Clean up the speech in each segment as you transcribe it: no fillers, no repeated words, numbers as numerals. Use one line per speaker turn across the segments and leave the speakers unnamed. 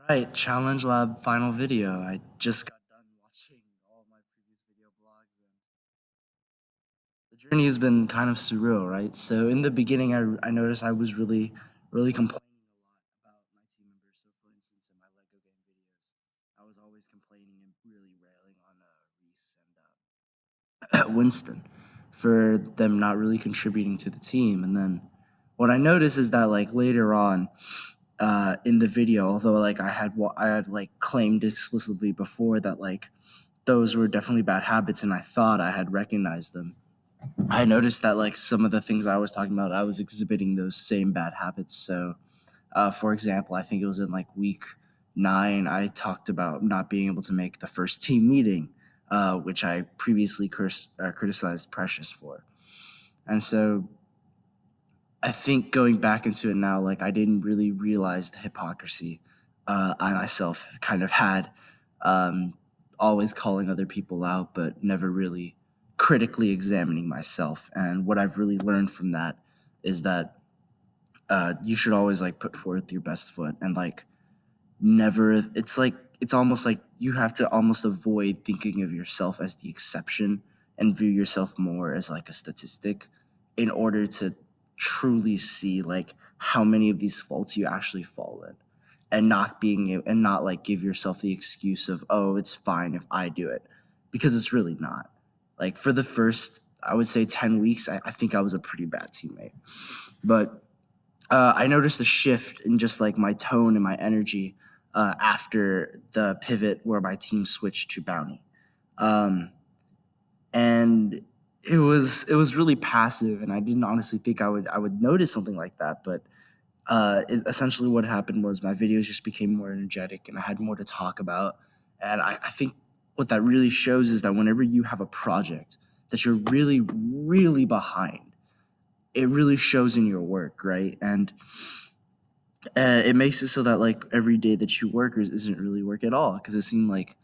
Right, Challenge Lab final video. I just got done watching all of my previous video blogs, and the journey has been kind of surreal, right? So in the beginning, I noticed I was really complaining a lot about my team members. So for instance, in my Lego game videos, I was always complaining and really railing on Reese and Winston for them not really contributing to the team. And then what I noticed is that like later on, in the video, although like I had like claimed explicitly before that like those were definitely bad habits, and I thought I had recognized them. I noticed that like some of the things I was talking about, I was exhibiting those same bad habits. So, for example, I think it was in like week 9, I talked about not being able to make the first team meeting, which I previously criticized Precious for. And so I think going back into it now, like I didn't really realize the hypocrisy I myself kind of had, um, always calling other people out, but never really critically examining myself. And what I've really learned from that is that you should always like put forth your best foot and like never. It's almost like you have to almost avoid thinking of yourself as the exception and view yourself more as like a statistic in order to truly see like how many of these faults you actually fall in, and not like give yourself the excuse of, oh, it's fine if I do it, because it's really not. Like for the first, I would say, 10 weeks, I think I was a pretty bad teammate, but I noticed a shift in just like my tone and my energy after the pivot where my team switched to bounty, um, and it was really passive, and I didn't honestly think I would notice something like that. But essentially, what happened was my videos just became more energetic, and I had more to talk about. And I think what that really shows is that whenever you have a project that you're really behind, it really shows in your work, right? And it makes it so that like every day that you work isn't really work at all, because it seemed like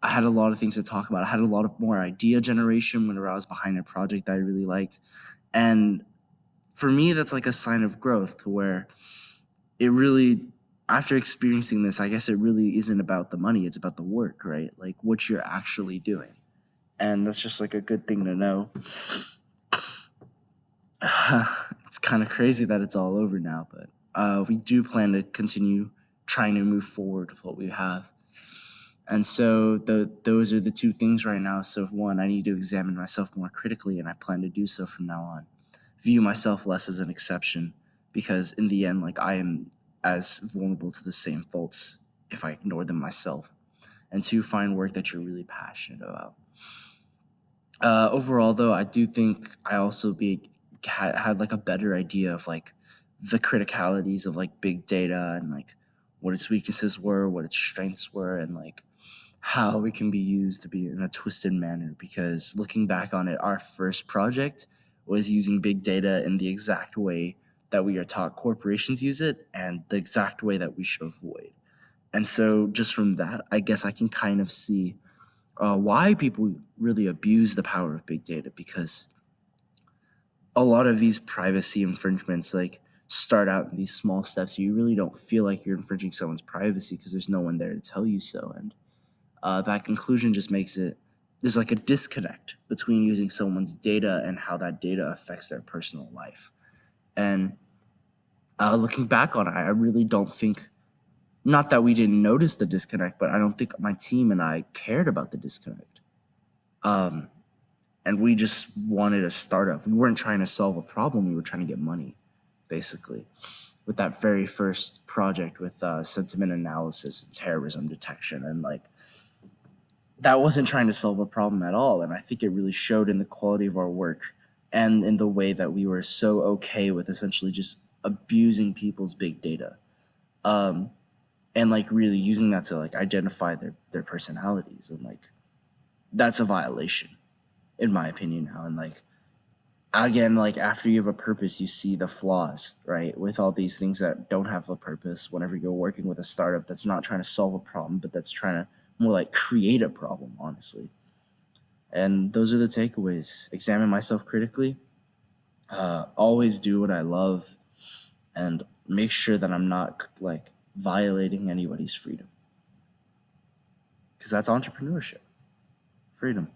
I had a lot of things to talk about. I had a lot of more idea generation whenever I was behind a project that I really liked, and for me, that's like a sign of growth. Where it really, after experiencing this, I guess it really isn't about the money; it's about the work, right? Like what you're actually doing, and that's just like a good thing to know. It's kind of crazy that it's all over now, but we do plan to continue trying to move forward with what we have. And so those are the two things right now. So one, I need to examine myself more critically, and I plan to do so from now on. View myself less as an exception, because in the end, like I am as vulnerable to the same faults if I ignore them myself. And two, find work that you're really passionate about. Overall, though, I do think I also had like a better idea of like the criticalities of like big data, and like what its weaknesses were, what its strengths were, and like how it can be used to be in a twisted manner. Because looking back on it, our first project was using big data in the exact way that we are taught corporations use it, and the exact way that we should avoid. And so, just from that, I guess I can kind of see why people really abuse the power of big data, because a lot of these privacy infringements like start out in these small steps. You really don't feel like you're infringing someone's privacy because there's no one there to tell you so. And that conclusion just makes it, there's like a disconnect between using someone's data and how that data affects their personal life. And looking back on it, I really don't think, not that we didn't notice the disconnect, but I don't think my team and I cared about the disconnect. Um, and we just wanted a startup. We weren't trying to solve a problem. We were trying to get money, basically, with that very first project with sentiment analysis and terrorism detection. And like, that wasn't trying to solve a problem at all. And I think it really showed in the quality of our work and in the way that we were so okay with essentially just abusing people's big data. Um, and like really using that to like identify their personalities, and like that's a violation in my opinion now. And like, again, like after you have a purpose, you see the flaws, right? With all these things that don't have a purpose, whenever you're working with a startup that's not trying to solve a problem, but that's trying to more like create a problem, honestly. And those are the takeaways. Examine myself critically, always do what I love, and make sure that I'm not like violating anybody's freedom. because that's entrepreneurship, freedom.